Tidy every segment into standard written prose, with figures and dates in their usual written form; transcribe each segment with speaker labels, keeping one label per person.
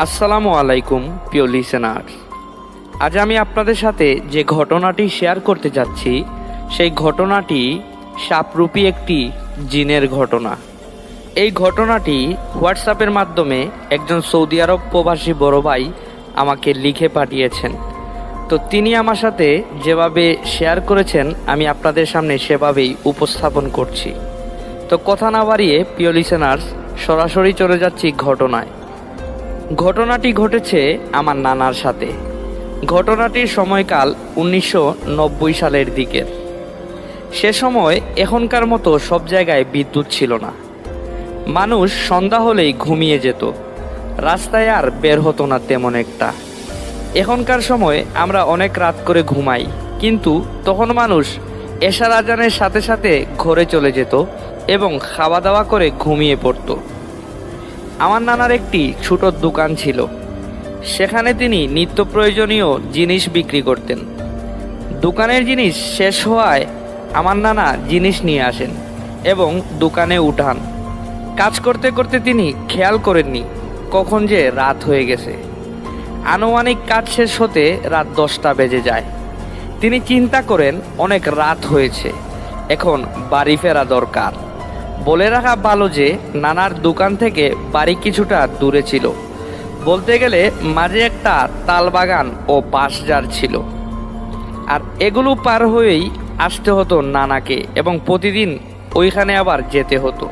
Speaker 1: আসসালামু আলাইকুম প্রিয় লিসেনার্স। আজ আমি আপনাদের সাথে যে ঘটনাটি শেয়ার করতে যাচ্ছি সেই ঘটনাটি সাপরূপী একটি জিনের ঘটনা। এই ঘটনাটি হোয়াটসঅ্যাপের মাধ্যমে একজন সৌদি আরব প্রবাসী বড় ভাই আমাকে লিখে পাঠিয়েছেন। তো তিনি আমার সাথে যেভাবে শেয়ার করেছেন আমি আপনাদের সামনে সেভাবেই উপস্থাপন করছি। তো কথা না বাড়িয়ে প্রিয় লিসেনার্স, সরাসরি চলে যাচ্ছি ঘটনায়। ঘটনাটি ঘটেছে আমার নানার সাথে। ঘটনাটির সময়কাল 1990 সালের দিকের। সে সময় এখনকার মতো সব জায়গায় বিদ্যুৎ ছিল না। মানুষ সন্ধ্যা হলেই ঘুমিয়ে যেত, রাস্তায় আর বের হতো না তেমন একটা। এখনকার সময় আমরা অনেক রাত করে ঘুমাই, কিন্তু তখন মানুষ এশার আজানের সাথে সাথে ঘরে চলে যেত এবং খাওয়া দাওয়া করে ঘুমিয়ে পড়তো। আমার নানার একটি ছোট দোকান ছিল, সেখানে তিনি নিত্য প্রয়োজনীয় জিনিস বিক্রি করতেন। দোকানের জিনিস শেষ হওয়ায় আমার নানা জিনিস নিয়ে আসেন এবং দোকানে উঠান। কাজ করতে করতে তিনি খেয়াল করেননি কখন যে রাত হয়ে গেছে। আনুমানিক কাজ শেষ হতে রাত 10টা বেজে যায়। তিনি চিন্তা করেন অনেক রাত হয়েছে, এখন বাড়ি ফেরা দরকার। বলে রাখা ভালো যে নানার দোকান থেকে বাড়ি কিছুটা দূরে ছিল, বলতে গেলে মাঝে একটা তাল বাগান ও বাঁশঝাড় ছিল। আর এগুলো পার হয়েই আসতে হতো নানাকে এবং প্রতিদিন ওইখানে আবার যেতে হতো।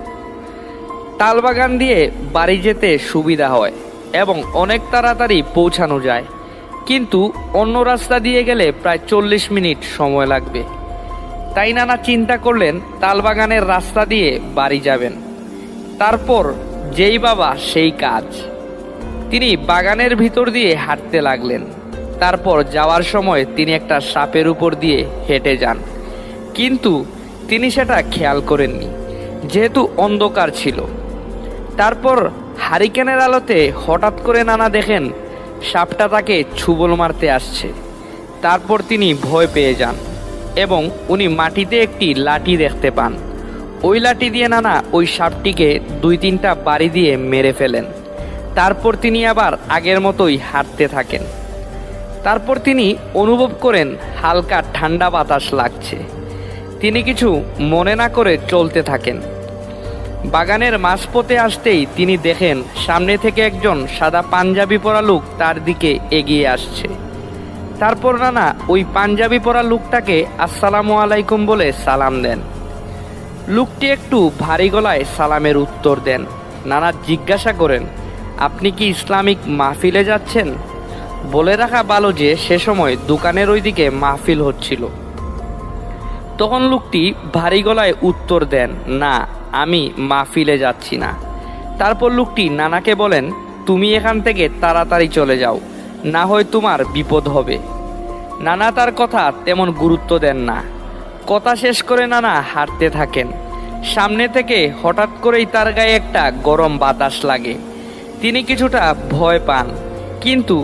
Speaker 1: তাল বাগান দিয়ে বাড়ি যেতে সুবিধা হয় এবং অনেক তাড়াতাড়ি পৌঁছানো যায়, কিন্তু অন্য রাস্তা দিয়ে গেলে প্রায় 40 মিনিট সময় লাগবে। তাই নানা চিন্তা করলেন তালবাগানের রাস্তা দিয়ে বাড়ি যাবেন। তারপর যেই বাবা সেই কাজ। তিনি বাগানের ভিতর দিয়ে হাঁটতে লাগলেন। তারপর যাওয়ার সময় তিনি একটা সাপের উপর দিয়ে হেঁটে যান, কিন্তু তিনি সেটা খেয়াল করেননি যেহেতু অন্ধকার ছিল। তারপর হারিকেনের আলোতে হঠাৎ করে নানা দেখেন সাপটা তাকে ছুবল মারতে আসছে। তারপর তিনি ভয় পেয়ে যান এবং উনি মাটিতে একটি লাঠি দেখতে পান। ওই লাঠি দিয়ে নানা ওই সাপটিকে 2-3টা বাড়ি দিয়ে মেরে ফেলেন। তারপর তিনি আবার আগের মতোই হাঁটতে থাকেন। তারপর তিনি অনুভব করেন হালকা ঠান্ডা বাতাস লাগছে। তিনি কিছু মনে না করে চলতে থাকেন। বাগানের মাঝপথে আসতেই তিনি দেখেন সামনে থেকে একজন সাদা পাঞ্জাবি পরা লোক তার দিকে এগিয়ে আসছে। তারপর নানা ওই পাঞ্জাবি পরা লোকটাকে আসসালামু আলাইকুম বলে সালাম দেন। লোকটি একটু ভারী গলায় সালামের উত্তর দেন। নানা জিজ্ঞাসা করেন, আপনি কি ইসলামিক মাহফিলে যাচ্ছেন? বলে রাখা ভালো যে সে সময় দোকানের ওইদিকে মাহফিল হচ্ছিল। তখন লোকটি ভারী গলায় উত্তর দেন, না, আমি মাহফিলে যাচ্ছি না। তারপর লোকটি নানাকে বলেন, তুমি এখান থেকে তাড়াতাড়ি চলে যাও, না হয় তোমার বিপদ হবে। নানা তার কথা তেমন গুরুত্ব দেন না। কথা শেষ করে নানা হাঁটতে থাকেন। সামনে থেকে হঠাৎ করেই তার গায়ে একটা গরম বাতাস লাগে। তিনি কিছুটা ভয় পান, কিন্তু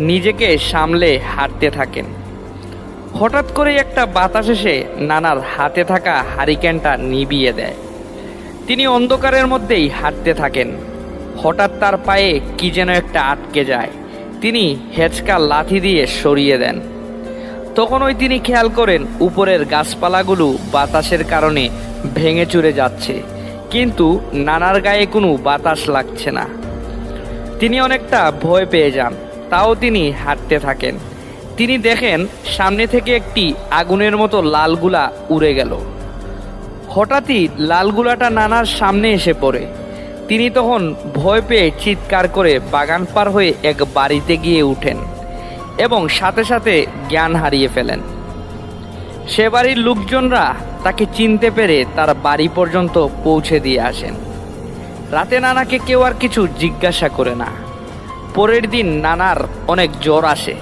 Speaker 1: নিজেকে সামলে হাঁটতে থাকেন। হঠাৎ করেই একটা বাতাস এসে নানার হাতে থাকা হারিকেনটা নিভিয়ে দেয়। তিনি অন্ধকারের মধ্যেই হাঁটতে থাকেন। হঠাৎ তার পায়ে কি যেন একটা আটকে যায়। তিনি হেঁচকা লাথি দিয়ে সরিয়ে দেন। তখন তিনি খেয়াল করেন উপরের গাছপালাগুলো বাতাসের কারণে ভেঙে চুরে যাচ্ছে, কিন্তু নানার গায়ে কোনো বাতাস লাগছে না। তিনি অনেকটা ভয় পেয়ে যান, তাও তিনি হাঁটতে থাকেন। তিনি দেখেন সামনে থেকে একটি আগুনের মতো লালগুলা উড়ে গেল। হঠাৎই লালগুলাটা নানার সামনে এসে পড়ে। তিনি তখন ভয় পেয়ে চিৎকার করে বাগান পার হয়ে এক বাড়িতে গিয়ে উঠেন এবং সাথে সাথে জ্ঞান হারিয়ে ফেলেন। সে বাড়ির লোকজনরা তাকে চিনতে পেরে তার বাড়ি পর্যন্ত পৌঁছে দিয়ে আসেন। রাতে নানাকে কেউ আর কিছু জিজ্ঞাসা করে না। পরের দিন নানার অনেক জ্বর আসে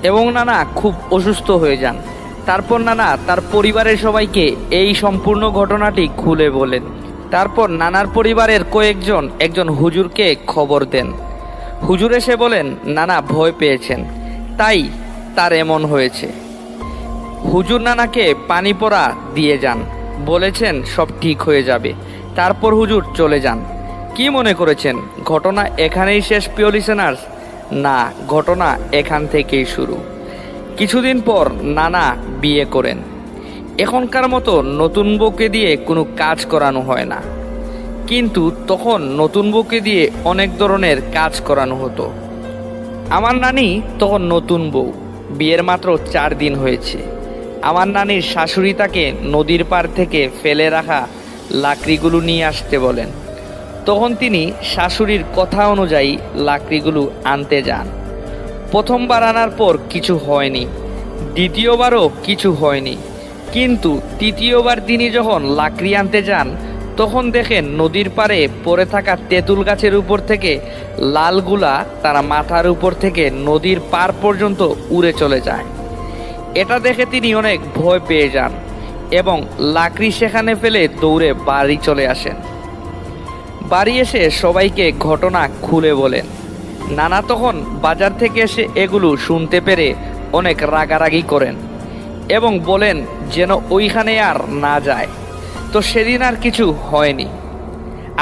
Speaker 1: এবং নানা খুব অসুস্থ হয়ে যান। তারপর নানা তার পরিবারের সবাইকে এই সম্পূর্ণ ঘটনাটি খুলে বলেন। তারপর নানার পরিবারের কয়েকজন একজন হুজুরকে খবর দেন। হুজুর এসে বলেন নানা ভয় পেয়েছেন, তাই তার এমন হয়েছে। হুজুর নানাকে পানি পড়া দিয়ে যান, বলেছেন সব ঠিক হয়ে যাবে। তারপর হুজুর চলে যান। কি মনে করেছেন ঘটনা এখানেই শেষ প্রিয় লিসেনার্স? না, ঘটনা এখান থেকেই শুরু। কিছুদিন পর নানা বিয়ে করেন। এখনকার মতো নতুন বউকে দিয়ে কোনো কাজ করানো হয় না, কিন্তু তখন নতুন বউকে দিয়ে অনেক ধরনের কাজ করানো হতো। আমার নানি তখন নতুন বউ, বিয়ের মাত্র 4 দিন হয়েছে। আমার নানির শাশুড়ি তাকে নদীর পাড় থেকে ফেলে রাখা লাকড়িগুলো নিয়ে আসতে বলেন। তখন তিনি শাশুড়ির কথা অনুযায়ী লাকড়িগুলো আনতে যান। প্রথমবার আনার পর কিছু হয়নি, দ্বিতীয়বারও কিছু হয়নি, কিন্তু তৃতীয়বার তিনি যখন লাকড়ি আনতে যান তখন দেখেন নদীর পাড়ে পড়ে থাকা তেঁতুল গাছের উপর থেকে লালগুলা তারা মাথার উপর থেকে নদীর পার পর্যন্ত উড়ে চলে যায়। এটা দেখে তিনি অনেক ভয় পেয়ে যান এবং লাকড়ি সেখানে ফেলে দৌড়ে বাড়ি চলে আসেন। বাড়ি এসে সবাইকে ঘটনা খুলে বলেন। নানা তখন বাজার থেকে এসে এগুলো শুনতে পেরে অনেক রাগারাগি করেন এবং বলেন যেন ওইখানে আর না যায়। তো সেদিন আর কিছু হয়নি।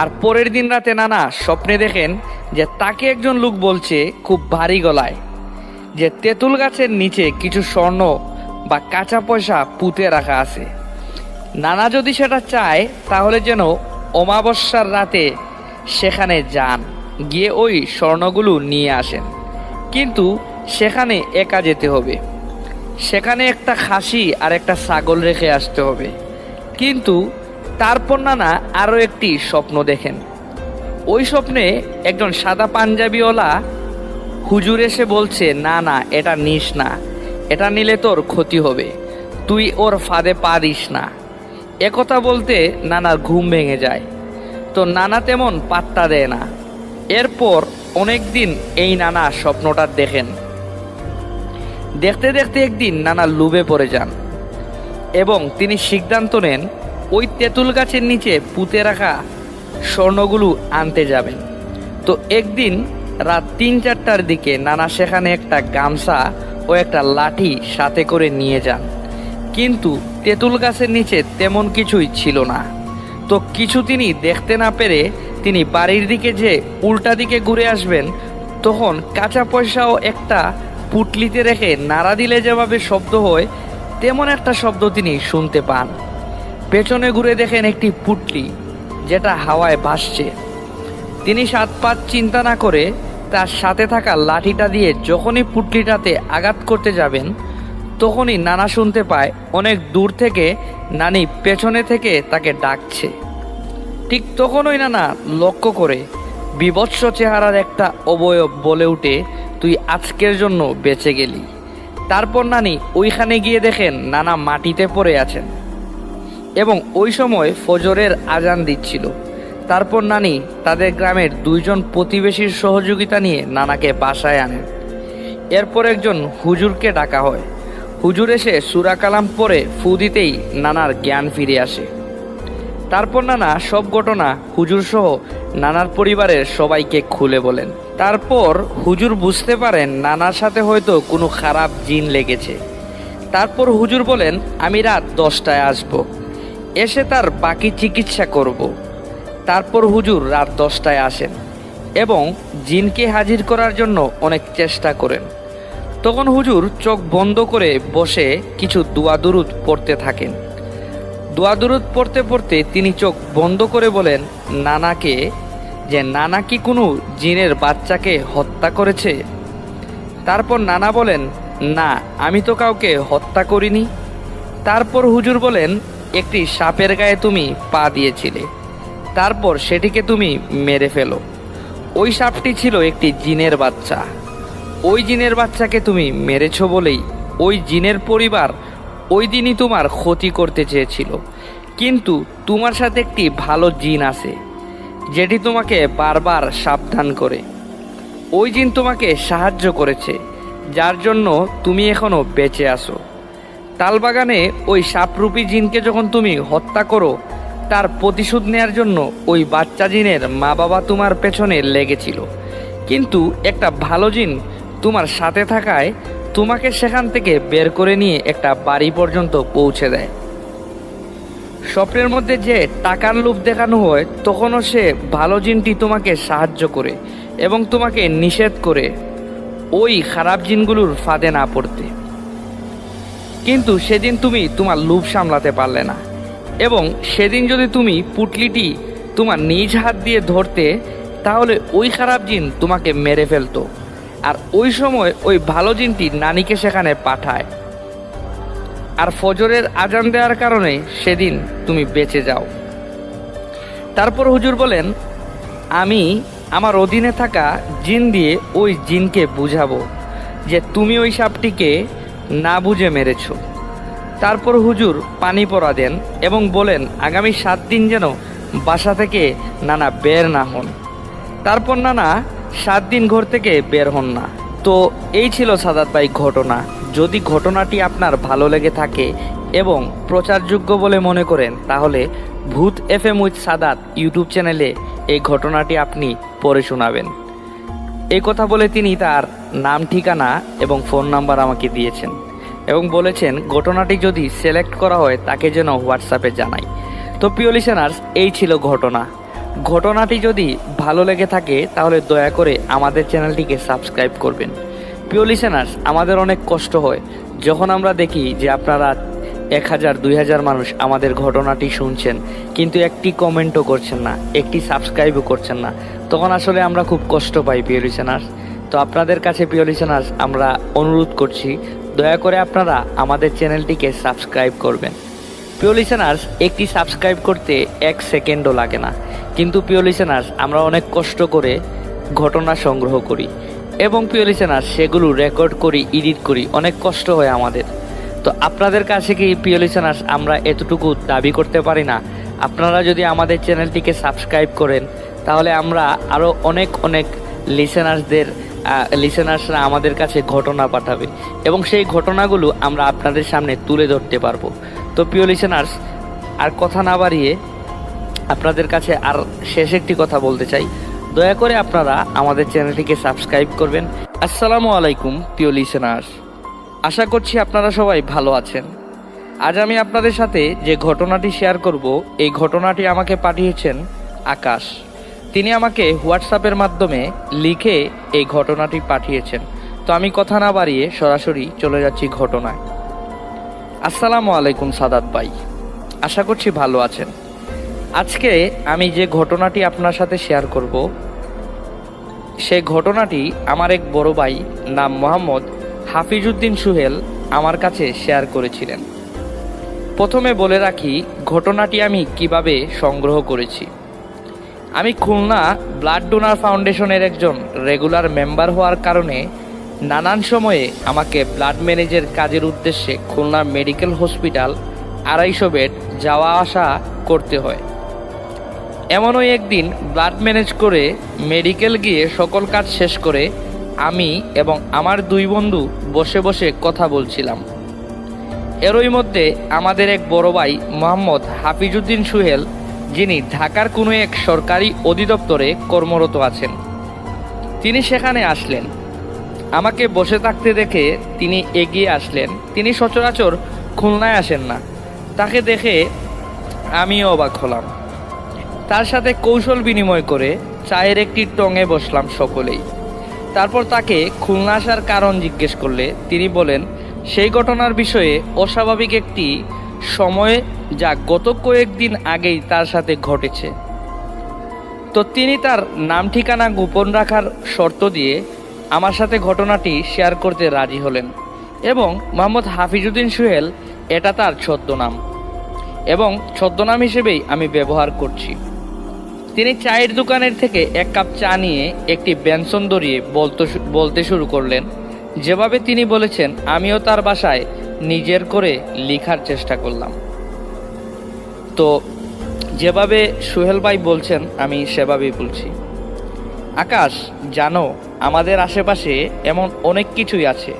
Speaker 1: আর পরের দিন রাতে নানা স্বপ্নে দেখেন যে তাকে একজন লোক বলছে খুব ভারী গলায় যে তেঁতুল গাছের নিচে কিছু স্বর্ণ বা কাঁচা পয়সা পুঁতে রাখা আছে। নানা যদি সেটা চায় তাহলে যেন অমাবস্যার রাতে সেখানে যান, গিয়ে ওই স্বর্ণগুলো নিয়ে আসেন, কিন্তু সেখানে একা যেতে হবে। সেখানে একটা খাসি আর একটা ছাগল রেখে আসতে হবে। কিন্তু তারপর নানা আরও একটি স্বপ্ন দেখেন। ওই স্বপ্নে একজন সাদা পাঞ্জাবিওয়ালা হুজুর এসে বলছে, না না, এটা নিস না, এটা নিলে তোর ক্ষতি হবে, তুই ওর ফাঁদে পা দিস না। একথা বলতে নানার ঘুম ভেঙে যায়। তো নানা তেমন পাত্তা দেয় না। এরপর অনেক দিন এই নানা স্বপ্নটা দেখেন। দেখতে দেখতে একদিন নানা লোভে পড়ে যান এবং তিনি সিদ্ধান্ত নেন ওই তেঁতুল গাছের নিচে পুঁতে রাখা স্বর্ণগুলো আনতে যাবেন। তো একদিন রাত 3-4টার দিকে নানা সেখানে একটা গামছা ও একটা লাঠি সাথে করে নিয়ে যান, কিন্তু তেঁতুল গাছের নিচে তেমন কিছুই ছিল না। তো কিছু তিনি দেখতে না পেরে তিনি বাড়ির দিকে যে উল্টা দিকে ঘুরে আসবেন, তখন কাঁচা পয়সাও একটা পুটলিতে রেখে নাড়া দিলে যেভাবে শব্দ হয় তেমন একটা শব্দ তিনি শুনতে পান। পেছনে ঘুরে দেখেন একটি পুটলি যেটা হাওয়ায় ভাসছে। তিনি 7-5 চিন্তা না করে তার সাথে থাকা লাঠিটা দিয়ে যখনই পুটলিটাতে আঘাত করতে যাবেন, তখনই নানা শুনতে পায় অনেক দূর থেকে নানি পেছনে থেকে তাকে ডাকছে। ঠিক তখনই নানা লক্ষ্য করে বিভৎস চেহারার একটা অবয়ব বলে উঠে, তুই আজকের জন্য বেঁচে গেলি। তারপর নানি ওইখানে গিয়ে দেখেন নানা মাটিতে পড়ে আছেন এবং ওই সময় ফজরের আজান দিচ্ছিল। তারপর নানি তাদের গ্রামের 2 জন প্রতিবেশীর সহযোগিতা নিয়ে নানাকে বাসায় আনেন। এরপর একজন হুজুরকে ডাকা হয়। হুজুর এসে সূরা কালাম পড়ে ফু দিতেই নানার জ্ঞান ফিরে আসে। তারপর নানা সব ঘটনা হুজুর সহ নানার পরিবারের সবাইকে খুলে বলেন। তারপর হুজুর বুঝতে পারেন নানার সাথে হয়তো কোনো খারাপ জিন লেগেছে। তারপর হুজুর বলেন, আমি রাত 10টায় আসব, এসে তার বাকি চিকিৎসা করব। তারপর হুজুর রাত 10টায় আসেন এবং জিনকে হাজির করার জন্য অনেক চেষ্টা করেন। তখন হুজুর চোখ বন্ধ করে বসে কিছু দোয়া দুরুদ পড়তে থাকেন। দোয়া দুরুদ পড়তে পড়তে তিনি চোখ বন্ধ করে বলেন নানাকে যে নানা কি কোনো জিনের বাচ্চাকে হত্যা করেছে। তারপর নানা বলেন, না, আমি তো কাউকে হত্যা করিনি। তারপর হুজুর বলেন, একটি সাপের গায়ে তুমি পা দিয়েছিলে, তারপর সেটিকে তুমি মেরে ফেলো। ওই সাপটি ছিল একটি জিনের বাচ্চা। ওই জিনের বাচ্চাকে তুমি মেরেছ বলেই ওই জিনের পরিবার ওই দিনই তোমার ক্ষতি করতে চেয়েছিল, কিন্তু তোমার সাথে একটি ভালো জিন আছে যেটি তোমাকে বারবার সাবধান করে। ওই জিন তোমাকে সাহায্য করেছে, যার জন্য তুমি এখনো বেঁচে আছো। তালবাগানে ওই সাপরূপী জিনকে যখন তুমি হত্যা করো, তার প্রতিশোধ নেয়ার জন্য ওই বাচ্চা জিনের মা বাবা তোমার পেছনে লেগেছিল, কিন্তু একটা ভালো জিন তোমার সাথে থাকায় তোমাকে সেখান থেকে বের করে নিয়ে একটা বাড়ি পর্যন্ত পৌঁছে দেয়। স্বপ্নের মধ্যে যে টাকার লোভ দেখানো হয়, তখনও সে ভালো জিনটি তোমাকে সাহায্য করে এবং তোমাকে নিষেধ করে ওই খারাপ জিনগুলোর ফাঁদে না পড়তে। কিন্তু সেদিন তুমি তোমার লোভ সামলাতে পারলে না, এবং সেদিন যদি তুমি পুটলিটি তোমার নিজ হাত দিয়ে ধরতে, তাহলে ওই খারাপ জিন তোমাকে মেরে ফেলতো। আর ওই সময় ওই ভালো জিনটি নানিকে সেখানে পাঠায়, আর ফজরের আজান দেওয়ার কারণে সেদিন তুমি বেঁচে যাও। তারপর হুজুর বলেন, আমি আমার অধীনে থাকা জিন দিয়ে ওই জিনকে বুঝাবো যে তুমি ওই সাপটিকে না বুঝে মেরেছ। তারপর হুজুর পানি পড়া দেন এবং বলেন আগামী 7 দিন যেন বাসা থেকে নানা বের না হন। তারপর নানা 7 দিন ঘর থেকে বের হন না। তো এই ছিল সাদাত ভাই ঘটনা। যদি ঘটনাটি আপনার ভালো লেগে থাকে এবং প্রচারযোগ্য বলে মনে করেন, তাহলে ভূত FM উইথ সাদাত ইউটিউব চ্যানেলে এই ঘটনাটি আপনি পড়ে শোনাবেন। এই কথা বলে তিনি তার নাম, ঠিকানা এবং ফোন নাম্বার আমাকে দিয়েছেন এবং বলেছেন ঘটনাটি যদি সিলেক্ট করা হয় তাকে যেন হোয়াটসঅ্যাপে জানাই। তো প্রিয় লিসেনার্স, এই ছিল ঘটনা। ঘটনাটি যদি ভালো লেগে থাকে তাহলে দয়া করে আমাদের চ্যানেলটিকে সাবস্ক্রাইব করবেন। প্রিয় লিসেনার্স, আমাদের অনেক কষ্ট হয় যখন আমরা দেখি যে আপনারা 1000-2000 মানুষ আমাদের ঘটনাটি শুনছেন, কিন্তু একটি কমেন্টও করছেন না, একটি সাবস্ক্রাইবও করছেন না। তখন আসলে আমরা খুব কষ্ট পাই প্রিয় লিসেনার্স। তো আপনাদের কাছে প্রিয় লিসেনার্স আমরা অনুরোধ করছি, দয়া করে আপনারা আমাদের চ্যানেলটিকে সাবস্ক্রাইব করবেন। প্রিয় লিসেনার্স, একটি সাবস্ক্রাইব করতে 1 সেকেন্ডও লাগে না, কিন্তু প্রিয় লিসেনার্স আমরা অনেক কষ্ট করে ঘটনা সংগ্রহ করি এবং প্রিয় লিসেনার্স সেগুলো রেকর্ড করি, এডিট করি, অনেক কষ্ট হয় আমাদের। তো আপনাদের কাছে কি প্রিয় লিসেনার্স আমরা এতটুকু দাবি করতে পারি না? আপনারা যদি আমাদের চ্যানেলটিকে সাবস্ক্রাইব করেন তাহলে আমরা আরও অনেক লিসেনার্সরা আমাদের কাছে ঘটনা পাঠাবে এবং সেই ঘটনাগুলো আমরা আপনাদের সামনে তুলে ধরতে পারবো। তো প্রিয় লিসেনার্স, আর কথা না বাড়িয়ে আপনাদের কাছে আর শেষ একটি কথা বলতে চাই, দয়া করে আপনারা আমাদের চ্যানেলটিকে সাবস্ক্রাইব করবেন। আসসালামু আলাইকুম প্রিয় লিসেনার্স, আশা করছি আপনারা সবাই ভালো আছেন। আজ আমি আপনাদের সাথে যে ঘটনাটি শেয়ার করব, এই ঘটনাটি আমাকে পাঠিয়েছেন আকাশ। তিনি আমাকে হোয়াটসঅ্যাপের মাধ্যমে লিখে এই ঘটনাটি পাঠিয়েছেন। তো আমি কথা না বাড়িয়ে সরাসরি চলে যাচ্ছি ঘটনায়। আসসালামু আলাইকুম সাদাত ভাই, আশা করছি ভালো আছেন। আজকে আমি যে ঘটনাটি আপনার সাথে শেয়ার করব, সেই ঘটনাটি আমার এক বড় ভাই নাম মোহাম্মদ হাফিজউদ্দিন সুহেল আমার কাছে শেয়ার করেছিলেন। প্রথমে বলে রাখি ঘটনাটি আমি কিভাবে সংগ্রহ করেছি। আমি খুলনা ব্লাড ডোনার ফাউন্ডেশনের একজন রেগুলার মেম্বার হওয়ার কারণে নানান সময়ে আমাকে ব্লাড ম্যানেজের কাজের উদ্দেশ্যে খুলনা মেডিকেল হসপিটাল 250 বেড যাওয়া আসা করতে হয়। এমনই একদিন ব্লাড ম্যানেজ করে মেডিকেল গিয়ে সকল কাজ শেষ করে আমি এবং আমার 2 বন্ধু বসে বসে কথা বলছিলাম। এরই মধ্যে আমাদের এক বড় ভাই মোহাম্মদ হাফিজউদ্দিন সুহেল, যিনি ঢাকার কোনো এক সরকারি অধিদপ্তরে কর্মরত আছেন, তিনি সেখানে আসলেন। আমাকে বসে থাকতে দেখে তিনি এগিয়ে আসলেন। তিনি সচরাচর খুলনায় আসেন না। তাকে দেখে আমিও অবাক হলাম। তার সাথে কৌশল বিনিময় করে চায়ের একটি টঙে বসলাম সকলেই। তারপর তাকে খুলনা আসার কারণ জিজ্ঞেস করলে তিনি বলেন সেই ঘটনার বিষয়ে অস্বাভাবিক একটি সময় যা গত কয়েকদিন আগেই তার সাথে ঘটেছে। তো তিনি তার নাম ঠিকানা গোপন রাখার শর্ত দিয়ে আমার সাথে ঘটনাটি শেয়ার করতে রাজি হলেন এবং মোহাম্মদ হাফিজউদ্দিন সুহেল এটা তার ছদ্মনাম এবং ছদ্মনাম হিসেবেই আমি ব্যবহার করছি। তিনি চায়ের দোকানের থেকে 1 কাপ চা নিয়ে একটি বেনসন ধরিয়ে বলতে শুরু করলেন। যেভাবে তিনি বলেছেন আমিও তার বাসায় নিজের করে লেখার চেষ্টা করলাম। তো যেভাবে সুহেল ভাই বলছেন আমি সেভাবেই বলছি। আকাশ, জানো আমাদের আশেপাশে এমন অনেক কিছুই আছে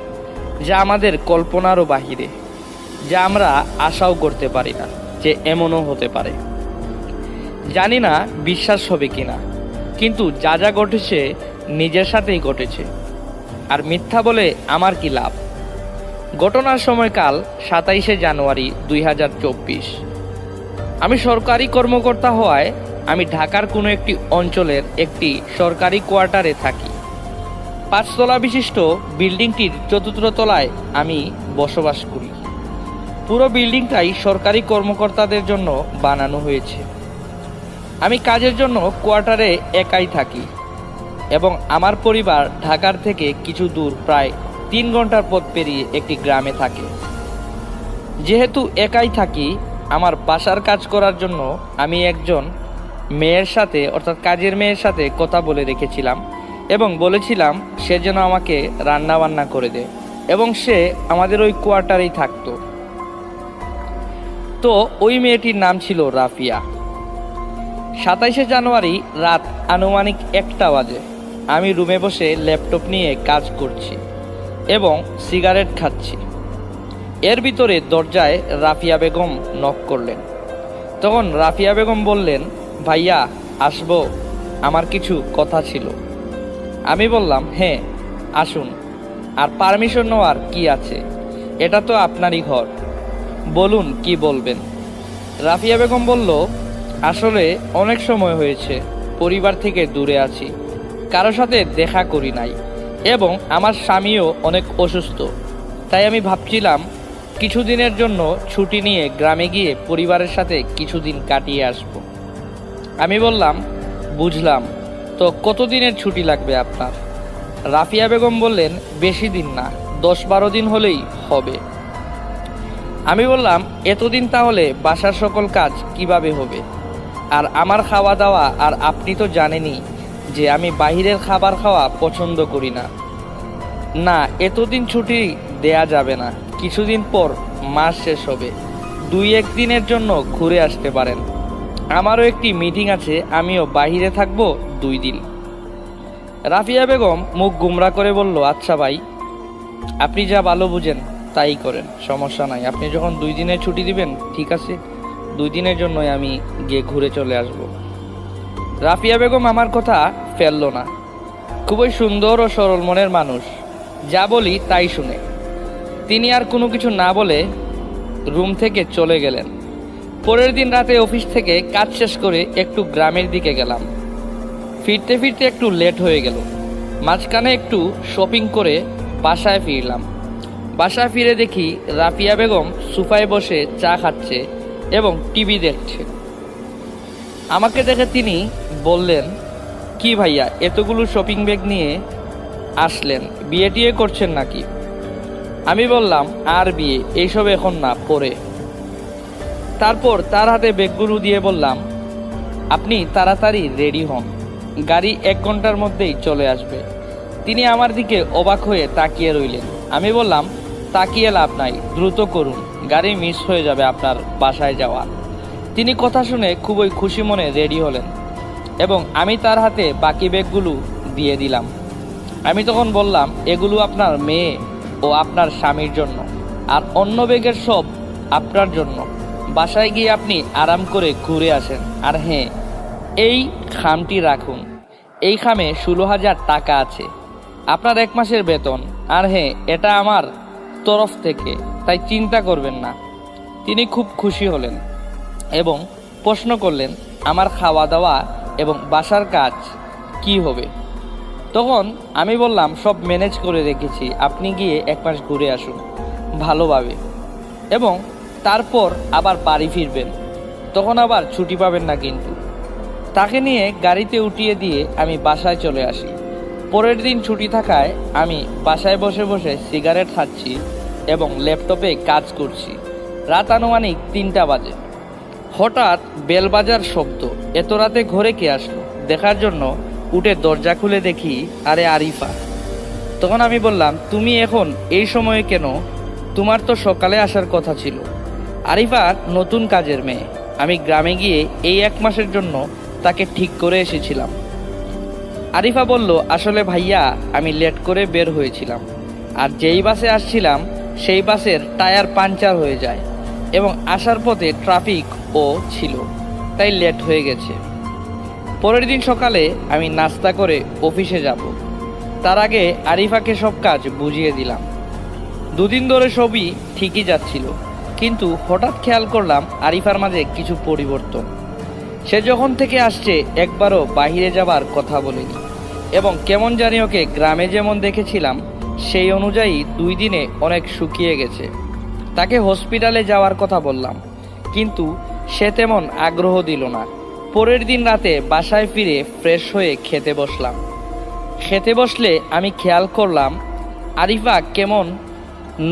Speaker 1: যা আমাদের কল্পনারও বাহিরে, যা আমরা আশাও করতে পারি না যে এমনও হতে পারে। জানি না বিশ্বাস হবে কিনা, কিন্তু যা যা ঘটেছে নিজের সাথেই ঘটেছে, আর মিথ্যা বলে আমার কি লাভ। ঘটনার সময়কাল 27শে জানুয়ারি 2024। আমি সরকারি কর্মকর্তা হওয়ায় আমি ঢাকার কোনো একটি অঞ্চলের একটি সরকারি কোয়ার্টারে থাকি। 5 তলা বিশিষ্ট বিল্ডিংটির 4র্থ তলায় আমি বসবাস করি। পুরো বিল্ডিংটাই সরকারি কর্মকর্তাদের জন্য বানানো হয়েছে। আমি কাজের জন্য কোয়ার্টারে একাই থাকি এবং আমার পরিবার ঢাকার থেকে কিছু দূর প্রায় 3 ঘন্টার পথ পেরিয়ে একটি গ্রামে থাকে। যেহেতু একাই থাকি, আমার বাসার কাজ করার জন্য আমি একজন মেয়ের সাথে অর্থাৎ কাজের মেয়ের সাথে কথা বলে রেখেছিলাম এবং বলেছিলাম সে যেন আমাকে রান্না বান্না করে দেয় এবং সে আমাদের ওই কোয়ার্টারেই থাকতো। তো ওই মেয়েটির নাম ছিল রাফিয়া। 27শে জানুয়ারি রাত আনুমানিক 1টা বাজে আমি রুমে বসে ল্যাপটপ নিয়ে কাজ করছি এবং সিগারেট খাচ্ছি। এর ভিতরে দরজায় রাফিয়া বেগম নক করলেন। তখন রাফিয়া বেগম বললেন, ভাইয়া আসবো, আমার কিছু কথা ছিল। আমি বললাম, হ্যাঁ আসুন, আর পারমিশন নেওয়ার কি আছে, এটা তো আপনারই ঘর, বলুন কি বলবেন। রাফিয়া বেগম বলল, আসলে অনেক সময় হয়েছে পরিবার থেকে দূরে আছি, কারো সাথে দেখা করি নাই এবং আমার স্বামীও অনেক অসুস্থ। তাই আমি ভাবছিলাম কিছুদিনের জন্য ছুটি নিয়ে গ্রামে গিয়ে পরিবারের সাথে কিছুদিন কাটিয়ে আসব। আমি বললাম, বুঝলাম, তো কতদিনের ছুটি লাগবে আপনার? রাফিয়া বেগম বললেন, বেশি দিন না, 10-12 দিন হলেই হবে। আমি বললাম, এতদিন তাহলে বাসার সকল কাজ কিভাবে হবে? আর আমার খাওয়া দাওয়া, আর আপনি তো জানেনই যে আমি বাইরের খাবার খাওয়া পছন্দ করি না। না, এতদিন ছুটি দেয়া যাবে না, কিছুদিন পর মাস শেষ হবে, 2-1 দিনের জন্য ঘুরে আসতে পারেন। আমারও একটি মিটিং আছে, আমিও বাইরে থাকবো 2 দিন। রাফিয়া বেগম মুখ গুমরা করে বলল, আচ্ছা ভাই, আপনি যা ভালো বুঝেন তাই করেন, সমস্যা নাই। আপনি যখন 2 দিনের ছুটি দিবেন, ঠিক আছে, 2 দিনের জন্যই আমি গিয়ে ঘুরে চলে আসব। রাফিয়া বেগম আমার কথা ফেলল না। খুবই সুন্দর ও সরল মনের মানুষ, যা বলি তাই শুনে। তিনি আর কোনো কিছু না বলে রুম থেকে চলে গেলেন। পরের দিন রাতে অফিস থেকে কাজ শেষ করে একটু গ্রামের দিকে গেলাম। ফিরতে ফিরতে একটু লেট হয়ে গেল। মাঝখানে একটু শপিং করে বাসায় ফিরলাম। বাসায় ফিরে দেখি রাফিয়া বেগম সোফায় বসে চা খাচ্ছে এবং টিভি দেখছে। আমাকে দেখে তিনি বললেন, কি ভাইয়া, এতগুলো শপিং ব্যাগ নিয়ে আসলেন, বিয়ে টিয়ে করছেন নাকি? আমি বললাম, আর বিয়ে এইসব এখন না, পরে। তারপর তার হাতে ব্যাগগুলো দিয়ে বললাম, আপনি তাড়াতাড়ি রেডি হন, গাড়ি 1 ঘন্টার মধ্যেই চলে আসবে। তিনি আমার দিকে অবাক হয়ে তাকিয়ে রইলেন। আমি বললাম, তাকিয়ে লাভ নাই, দ্রুত করুন, গাড়ি মিস হয়ে যাবে আপনার বাসায় যাওয়া। তিনি কথা শুনে খুবই খুশি মনে রেডি হলেন এবং আমি তার হাতে বাকি ব্যাগগুলো দিয়ে দিলাম। আমি তখন বললাম, এগুলো আপনার মেয়ে ও আপনার স্বামীর জন্য, আর অন্য ব্যাগের সব আপনার জন্য। বাসায় গিয়ে আপনি আরাম করে ঘুরে আসেন। আর হ্যাঁ, এই খামটি রাখুন, এই খামে 16,000 টাকা আছে, আপনার 1 মাসের বেতন। আর হ্যাঁ, এটা আমার তরফ থেকে, তাই চিন্তা করবেন না। তিনি খুব খুশি হলেন এবং প্রশ্ন করলেন, আমার খাওয়া দাওয়া এবং বাসার কাজ কি হবে? তখন আমি বললাম, সব ম্যানেজ করে রেখেছি, আপনি গিয়ে 1 মাস ঘুরে আসুন ভালোভাবে এবং তারপর আবার বাড়ি ফিরবেন, তখন আবার ছুটি পাবেন না কিন্তু। তাকে নিয়ে গাড়িতে উঠিয়ে দিয়ে আমি বাসায় চলে আসি। পরের দিন ছুটি থাকায় আমি বাসায় বসে বসে সিগারেট খাচ্ছি এবং ল্যাপটপে কাজ করছি। রাত আনুমানিক 3টা বাজে। হঠাৎ বেল বাজার শব্দ। এত রাতে ঘরে কে আসলো দেখার জন্য উঠে দরজা খুলে দেখি, আরে আরিফা। তখন আমি বললাম, তুমি এখন এই সময়ে কেন? তোমার তো সকালে আসার কথা ছিল। আরিফা নতুন কাজের মেয়ে, আমি গ্রামে গিয়ে এই 1 মাসের জন্য তাকে ঠিক করে এসেছিলাম। আরিফা বলল, আসলে ভাইয়া, আমি লেট করে বের হয়েছিলাম, আর যেই বাসে আসছিলাম সেই বাসের টায়ার পাঞ্চার হয়ে যায় এবং আসার পথে ট্রাফিকও ছিল, তাই লেট হয়ে গেছে। পরের দিন সকালে আমি নাস্তা করে অফিসে যাব, তার আগে আরিফাকে সব কাজ বুঝিয়ে দিলাম। 2 দিন ধরে সবই ঠিকই যাচ্ছিল, কিন্তু হঠাৎ খেয়াল করলাম আরিফার মাঝে কিছু পরিবর্তন। সে যখন থেকে আসছে একবারও বাইরে যাবার কথা বলেনি এবং কেমন জানি ওকে গ্রামে যেমন দেখেছিলাম সেই অনুযায়ী 2 দিনে অনেক শুকিয়ে গেছে। তাকে হসপিটালে যাওয়ার কথা বললাম, কিন্তু সে তেমন আগ্রহ দিল না। পরের দিন রাতে বাসায় ফিরে ফ্রেশ হয়ে খেতে বসলাম। খেতে বসলে আমি খেয়াল করলাম আরিফা কেমন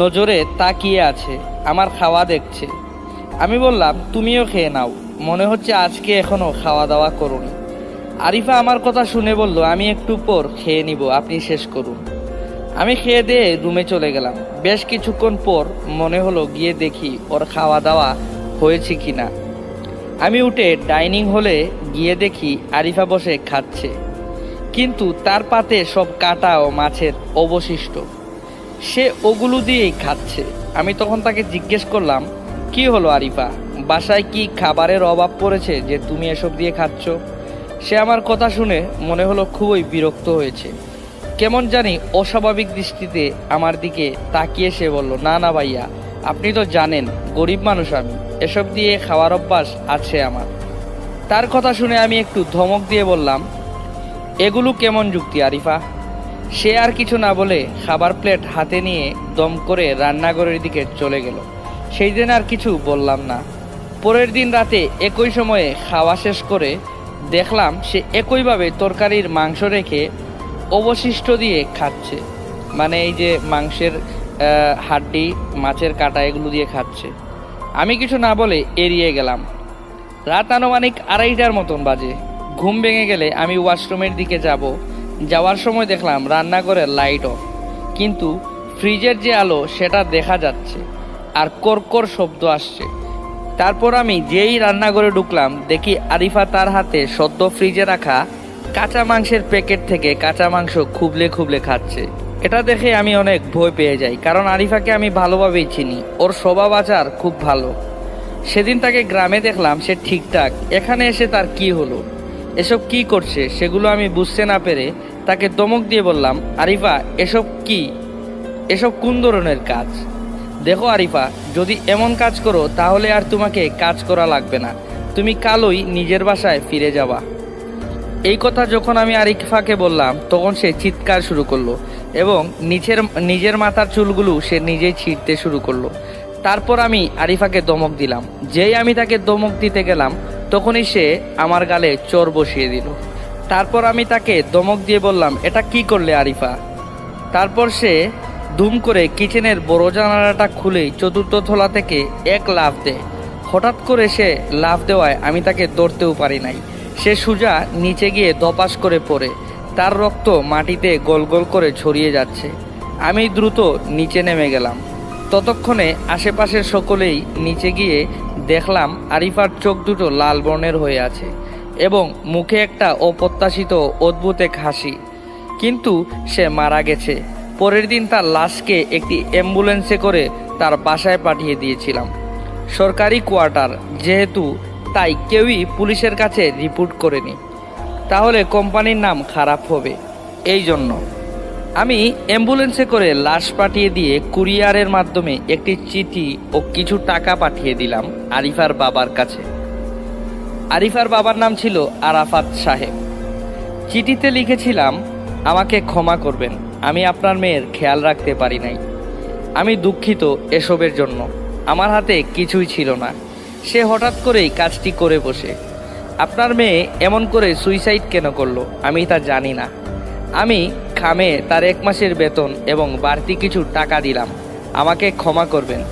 Speaker 1: নজরে তাকিয়ে আছে, আমার খাওয়া দেখছে। আমি বললাম, তুমিও খেয়ে নাও, মনে হচ্ছে আজকে এখনো খাওয়া দাওয়া করোনি। আরিফা আমার কথা শুনে বলল, আমি একটু পর খেয়ে নিব, আপনি শেষ করুন। আমি খেয়ে দিয়ে রুমে চলে গেলাম। বেশ কিছুক্ষণ পর মনে হলো গিয়ে দেখি ওর খাওয়া দাওয়া হয়েছে কিনা। আমি উঠে ডাইনিং হলে গিয়ে দেখি আরিফা বসে খাচ্ছে, কিন্তু তার পাতে সব কাটা ও মাছের অবশিষ্ট। সে ওগুলো দিয়েই খাচ্ছে। আমি তখন তাকে জিজ্ঞেস করলাম, কি হলো আরিফা, বাসায় কি খাবারের অভাব পড়েছে যে তুমি এসব দিয়ে খাচ্ছ? সে আমার কথা শুনে মনে হলো খুবই বিরক্ত হয়েছে। কেমন জানি অস্বাভাবিক দৃষ্টিতে আমার দিকে তাকিয়ে সে বলল, না না ভাইয়া, আপনি তো জানেন গরিব মানুষ আমি, এসব দিয়ে খাওয়ার অভ্যাস আছে আমার। তার কথা শুনে আমি একটু ধমক দিয়ে বললাম, এগুলো কেমন যুক্তি আরিফা? সে আর কিছু না বলে খাবার প্লেট হাতে নিয়ে দম করে রান্নাঘরের দিকে চলে গেল। সেই দিন আর কিছু বললাম না। পরের দিন রাতে একই সময়ে খাওয়া শেষ করে দেখলাম সে একইভাবে তরকারির মাংস রেখে অবশিষ্ট দিয়ে খাচ্ছে, মানে এই যে মাংসের হাড্ডি, মাছের কাঁটা, এগুলো দিয়ে খাচ্ছে। আমি কিছু না বলে এড়িয়ে গেলাম। রাত আনুমানিক 2:30টার মতন বাজে। ঘুম ভেঙে গেলে আমি ওয়াশরুমের দিকে যাওয়ার সময় দেখলাম রান্নাঘরের লাইট অফ, কিন্তু ফ্রিজের যে আলো সেটা দেখা যাচ্ছে আর কর্কর শব্দ আসছে। তারপর আমি যেই রান্নাঘরে ঢুকলাম দেখি আরিফা তার হাতে সদ্য ফ্রিজে রাখা কাঁচা মাংসের প্যাকেট থেকে কাঁচা মাংস খুবলে খুবলে খাচ্ছে। এটা দেখে আমি অনেক ভয় পেয়ে যাই, কারণ আরিফাকে আমি ভালোভাবেই চিনি, ওর স্বভাব আচার খুব ভালো। সেদিন তাকে গ্রামে দেখলাম সে ঠিকঠাক, এখানে এসে তার কি হলো, এসব কি করছে সেগুলো আমি বুঝতে না পেরে তাকে ধমক দিয়ে বললাম, আরিফা এসব কোন ধরনের কাজ? দেখো আরিফা, যদি এমন কাজ করো তাহলে আর তোমাকে কাজ করা লাগবে না, তুমি কালই নিজের বাসায় ফিরে যাবা। এই কথা যখন আমি আরিফাকে বললাম তখন সে চিৎকার শুরু করলো এবং নিজের মাথার চুলগুলো সে নিজেই ছিঁড়তে শুরু করলো। তারপর আমি আরিফাকে ধমক দিলাম। যেই আমি তাকে ধমক দিতে গেলাম তখনই সে আমার গালে চোর বসিয়ে দিল। তারপর আমি তাকে ধমক দিয়ে বললাম, এটা কি করলে আরিফা? তারপর সে দুম করে কিচেনের বড় জানালাটা খুলেই 4র্থ তলা থেকে এক লাফ দেয়। হঠাৎ করে সে লাফ দেওয়ায় আমি তাকে ধরতেও পারি নাই। সে সোজা নিচে গিয়ে ধপাস করে পড়ে, তার রক্ত মাটিতে গোল গোল করে ছড়িয়ে যাচ্ছে। আমি দ্রুত নিচে নেমে গেলাম। ততক্ষণে আশেপাশের সকলেই নিচে গিয়ে দেখলাম আরিফার চোখ দুটো লাল বর্ণের হয়ে আছে এবং মুখে একটা অপ্রত্যাশিত অদ্ভুত এক হাসি, কিন্তু সে মারা গেছে। পরের দিন তার লাশকে একটি অ্যাম্বুলেন্সে করে তার বাসায় পাঠিয়ে দিয়েছিলাম। সরকারি কোয়ার্টার যেহেতু, তাই কেউই পুলিশের কাছে রিপোর্ট করেনি, তাহলে কোম্পানির নাম খারাপ হবে। এই জন্য আমি অ্যাম্বুলেন্সে করে লাশ পাঠিয়ে দিয়ে কুরিয়ারের মাধ্যমে একটি চিঠি ও কিছু টাকা পাঠিয়ে দিলাম আরিফার বাবার কাছে। আরিফার বাবার নাম ছিল আরাফাত সাহেব। চিঠিতে লিখেছিলাম, আমাকে ক্ষমা করবেন, আমি আপনার মেয়ের খেয়াল রাখতে পারি নাই। আমি দুঃখিত এসবের জন্য, আমার হাতে কিছুই ছিল না। সে হঠাৎ করেই কাজটি করে বসে। আপনার মেয়ে এমন করে সুইসাইড কেন করলো আমি তা জানি না। আমি খামে তার 1 মাসের বেতন এবং বাড়তি কিছু টাকা দিলাম, আমাকে ক্ষমা করবেন।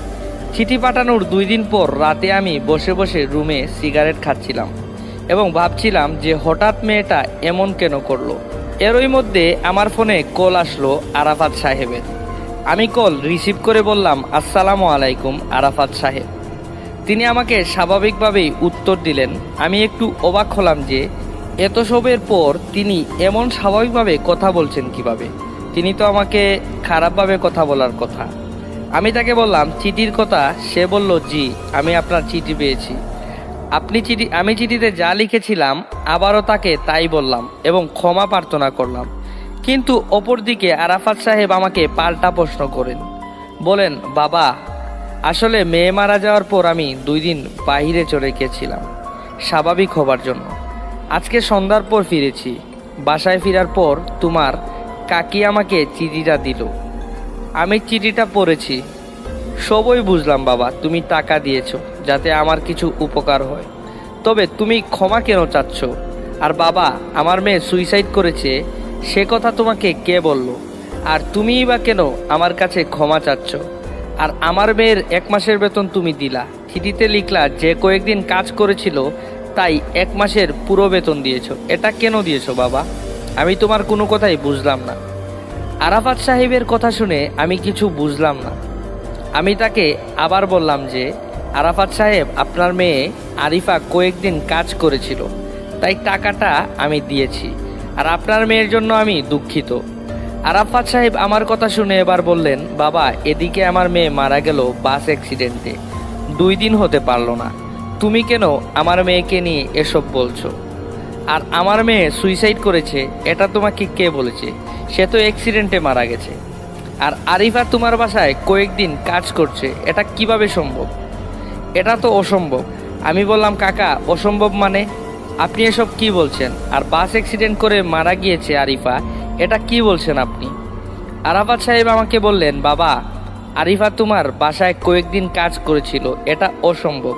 Speaker 1: চিঠি পাঠানোর 2 দিন পর রাতে আমি বসে বসে রুমে সিগারেট খাচ্ছিলাম এবং ভাবছিলাম যে হঠাৎ মেয়েটা এমন কেন করলো। এরই মধ্যে আমার ফোনে কল আসলো আরাফাত সাহেবের। আমি কল রিসিভ করে বললাম, আসসালামু আলাইকুম আরাফাত সাহেব। তিনি আমাকে স্বাভাবিকভাবেই উত্তর দিলেন। আমি একটু অবাক হলাম যে এত সবের পর তিনি এমন স্বাভাবিকভাবে কথা বলছেন কিভাবে। তিনি তো আমাকে খারাপভাবে কথা বলার কথা। আমি তাকে বললাম চিঠির কথা। সে বলল, জি আমি আপনার চিঠি পেয়েছি। আমি চিঠিতে যা লিখেছিলাম আবারও তাকে তাই বললাম এবং ক্ষমা প্রার্থনা করলাম। কিন্তু অপরদিকে আরাফাত সাহেব আমাকে পাল্টা প্রশ্ন করেন, বলেন, বাবা আসলে মেয়ে মারা যাওয়ার পর আমি 2 দিন বাইরে চলে গিয়েছিলাম স্বাভাবিক হবার জন্য। আজকে সন্ধ্যার পর ফিরেছি। বাসায় ফেরার পর তোমার কাকি আমাকে চিঠিটা দিল। আমি চিঠিটা পড়েছি। সবই বুঝলাম বাবা, তুমি টাকা দিয়েছো যাতে আমার কিছু উপকার হয়। তবে তুমি ক্ষমা কেন চাচ্ছ? আর বাবা, আমার মেয়ে সুইসাইড করেছে সে কথা তোমাকে কে বলল? আর তুমিই বা কেন আমার কাছে ক্ষমা চাচ্ছ? আর আমার মেয়ের 1 মাসের বেতন তুমি দিলা, চিঠিতে লিখলা যে কয়েকদিন কাজ করেছিল তাই 1 মাসের পুরো বেতন দিয়েছো। এটা কেন দিয়েছো বাবা? আমি তোমার কোনো কথাই বুঝলাম না। আরাফাত সাহেবের কথা শুনে আমি কিছু বুঝলাম না। আমি তাকে আবার বললাম যে, আরাফাত সাহেব, আপনার মেয়ে আরিফা কয়েকদিন কাজ করেছিল তাই টাকাটা আমি দিয়েছি, আর আপনার মেয়ের জন্য আমি দুঃখিত। আরাফাত সাহেব আমার কথা শুনে এবার বললেন, বাবা, এদিকে আমার মেয়ে মারা গেল বাস অ্যাক্সিডেন্টে, 2 দিন হতে পারলো না। তুমি কেন আমার মেয়েকে নিয়ে এসব বলছো? আর আমার মেয়ে সুইসাইড করেছে এটা তোমাকে কে বলেছে? সে তো অ্যাক্সিডেন্টে মারা গেছে। আর আরিফা তোমার বাসায় কয়েকদিন কাজ করছে, এটা কিভাবে সম্ভব? এটা তো অসম্ভব। আমি বললাম, কাকা, অসম্ভব মানে? আপনি এসব কি বলছেন? আর বাস অ্যাক্সিডেন্ট করে মারা গিয়েছে আরিফা, এটা কি বলছেন আপনি? আরাফাত সাহেব আমাকে বললেন, বাবা, আরিফা তোমার বাসায় কয়েকদিন কাজ করেছিল, এটা অসম্ভব।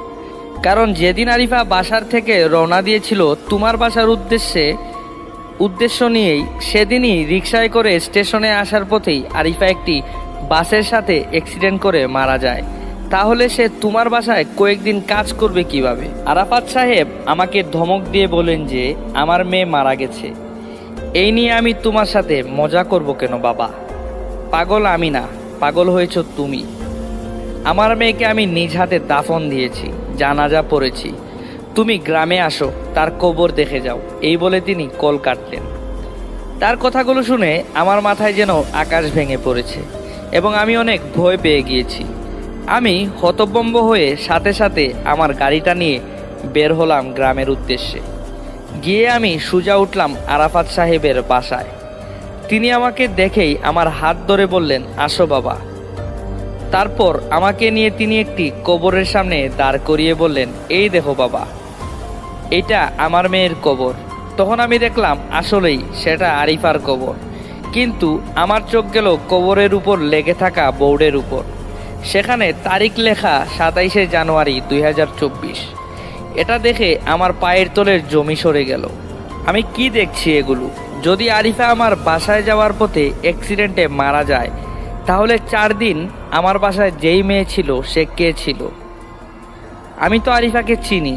Speaker 1: কারণ যেদিন আরিফা বাসার থেকে রওনা দিয়েছিল তোমার বাসার উদ্দেশ্য নিয়েই, সেদিনই রিকশায় করে স্টেশনে আসার পথেই আরিফা একটি বাসের সাথে অ্যাক্সিডেন্ট করে মারা যায়। তাহলে সে তোমার বাসায় কয়েকদিন কাজ করবে কিভাবে? আরাফাত সাহেব আমাকে ধমক দিয়ে বলেন যে আমার মেয়ে মারা গেছে, এই নিয়ে আমি তোমার সাথে মজা করব কেন বাবা? পাগল আমি না, পাগল হয়েছ তুমি। আমার মেয়েকে আমি নিজ হাতে দাফন দিয়েছি, জানাজা পড়েছি। তুমি গ্রামে আসো, তার কবর দেখে যাও। এই বলে তিনি কল কাটলেন। তার কথাগুলো শুনে আমার মাথায় যেন আকাশ ভেঙে পড়েছে এবং আমি অনেক ভয় পেয়ে গিয়েছি। আমি হতভম্ব হয়ে সাথে সাথে আমার গাড়িটা নিয়ে বের হলাম গ্রামের উদ্দেশ্যে। গিয়ে আমি সোজা উঠলাম আরাফাত সাহেবের বাসায়। তিনি আমাকে দেখেই আমার হাত ধরে বললেন, আসো বাবা। তারপর আমাকে নিয়ে তিনি একটি কবরের সামনে দাঁড় করিয়ে বললেন, এই দেখো বাবা, এটা আমার মেয়ের কবর। তখন আমি দেখলাম আসলেই সেটা আরিফার কবর, কিন্তু আমার চোখ গেল কবরের উপর লেগে থাকা বোর্ডের উপর। সেখানে তারিখ লেখা 27শে জানুয়ারি 2024। এটা দেখে আমার পায়ের তলের জমি সরে গেল। আমি কি দেখছি এগুলো? যদি আরিফা আমার বাসায় যাওয়ার পথে অ্যাক্সিডেন্টে মারা যায়, তাহলে 4 দিন আমার বাসায় যেই মেয়ে ছিল সে কে ছিল? আমি তো আরিফাকে চিনি,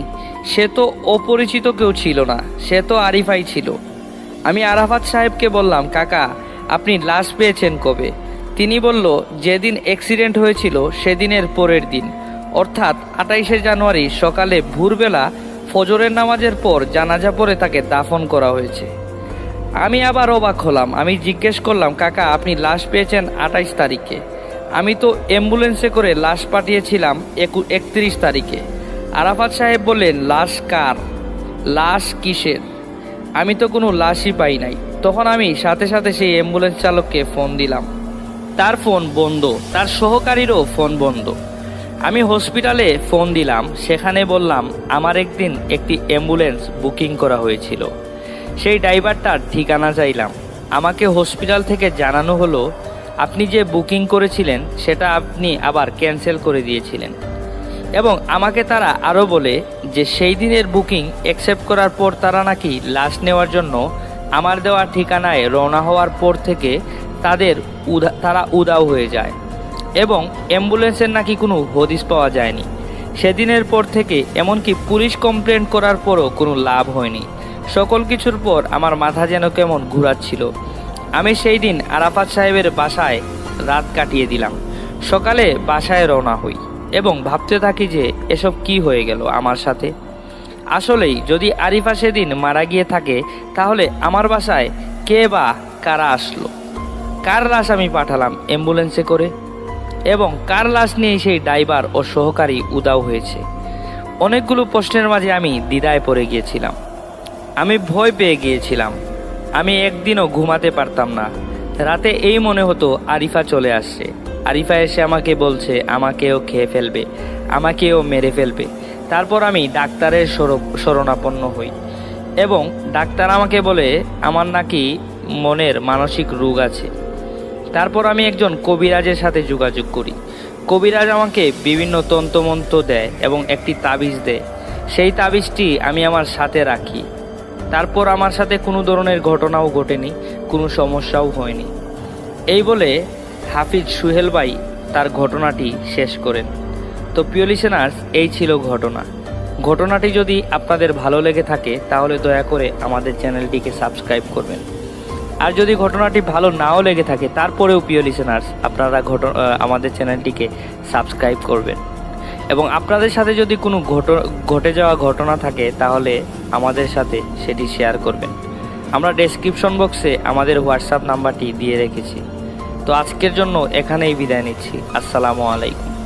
Speaker 1: সে তো অপরিচিত কেউ ছিল না, সে তো আরিফাই ছিল। আমি আরাফাত সাহেবকে বললাম, কাকা, আপনি লাশ পেয়েছেন কবে? তিনি বলল, যেদিন অ্যাক্সিডেন্ট হয়েছিল সেদিনের পরের দিন, অর্থাৎ 28শে জানুয়ারি সকালে ভোরবেলা ফজরের নামাজের পর জানাজা পড়ে তাকে দাফন করা হয়েছে। আমি আবার অবাক হলাম। আমি জিজ্ঞেস করলাম, কাকা, আপনি লাশ পেয়েছেন 28 তারিখে? আমি তো অ্যাম্বুলেন্সে করে লাশ পাঠিয়েছিলাম 31 তারিখে। আরাফাত সাহেব বললেন, লাশ কার? লাশ কিসের? আমি তো কোনো লাশই পাই নাই। তখন আমি সাথে সাথে সেই অ্যাম্বুলেন্স চালককে ফোন দিলাম। তার ফোন বন্ধ, তার সহকারীরও ফোন বন্ধ। আমি হসপিটালে ফোন দিলাম, সেখানে বললাম আমার একদিন একটি অ্যাম্বুলেন্স বুকিং করা হয়েছিল, সেই ড্রাইভারটার ঠিকানা চাইলাম। আমাকে হসপিটাল থেকে জানানো হলো আপনি যে বুকিং করেছিলেন সেটা আপনি আবার ক্যান্সেল করে দিয়েছিলেন। এবং আমাকে তারা আরও বলে যে সেই দিনের বুকিং অ্যাকসেপ্ট করার পর তারা নাকি লাশ নেওয়ার জন্য আমার দেওয়া ঠিকানায় রওনা হওয়ার পর থেকে তারা উধাও হয়ে যায় এবং অ্যাম্বুলেন্সের নাকি কোনো হদিস পাওয়া যায়নি। সেদিনের পর থেকে এমনকি পুলিশ কমপ্লেন করার পরও কোনো লাভ হয়নি। সকল কিছুর পর আমার মাথা যেন কেমন ঘুরাচ্ছিল। আমি সেই দিন আরাফাত সাহেবের বাসায় রাত কাটিয়ে দিলাম। সকালে বাসায় রওনা হই এবং ভাবতে থাকি যে এসব কি হয়ে গেল আমার সাথে। আসলেই যদি আরিফা সেদিন মারা গিয়ে থাকে, তাহলে আমার বাসায় কে বা কারা আসলো? কার লাশ আমি পাঠালাম অ্যাম্বুলেন্সে করে? এবং কার লাশ নিয়ে সেই ড্রাইভার ও সহকারী উধাও হয়েছে? অনেকগুলো প্রশ্নের মাঝে আমি দ্বিধায় পড়ে গিয়েছিলাম। আমি ভয় পেয়ে গিয়েছিলাম। আমি একদিনও ঘুমাতে পারতাম না। রাতে এই মনে হতো আরিফা চলে আসছে। আরিফা এসে আমাকে বলছে আমাকেও খেয়ে ফেলবে, আমাকেও মেরে ফেলবে। তারপর আমি ডাক্তারের শরণাপন্ন হই এবং ডাক্তার আমাকে বলে আমার নাকি মনের মানসিক রোগ আছে। তারপর আমি একজন কবিরাজের সাথে যোগাযোগ করি। কবিরাজ আমাকে বিভিন্ন তন্ত্রমন্ত্র দেয় এবং একটি তাবিজ দেয়। সেই তাবিজটি আমি আমার সাথে রাখি। তারপর আমার সাথে কোনো ধরনের ঘটনাও ঘটেনি, কোনো সমস্যাও হয়নি। এই বলে হাফিজ সুহেল ভাই তার ঘটনাটি শেষ করেন। তো প্রিয় লিসেনার্স, এই ছিল ঘটনাটি যদি আপনাদের ভালো লেগে থাকে তাহলে দয়া করে আমাদের চ্যানেলটিকে সাবস্ক্রাইব করবেন। আর যদি ঘটনাটি ভালো নাও লেগে থাকে তারপরেও প্রিয় লিসেনার্স আপনারা আমাদের চ্যানেলটিকে সাবস্ক্রাইব করবেন। এবং আপনাদের সাথে যদি কোনো ঘটে যাওয়া ঘটনা থাকে তাহলে আমাদের সাথে সেটি শেয়ার করবেন। আমরা ডেসক্রিপশন বক্সে আমাদের হোয়াটসঅ্যাপ নাম্বারটি দিয়ে রেখেছি। তো আজকের জন্য এখানেই বিদায় নিচ্ছি। আসসালামু আলাইকুম।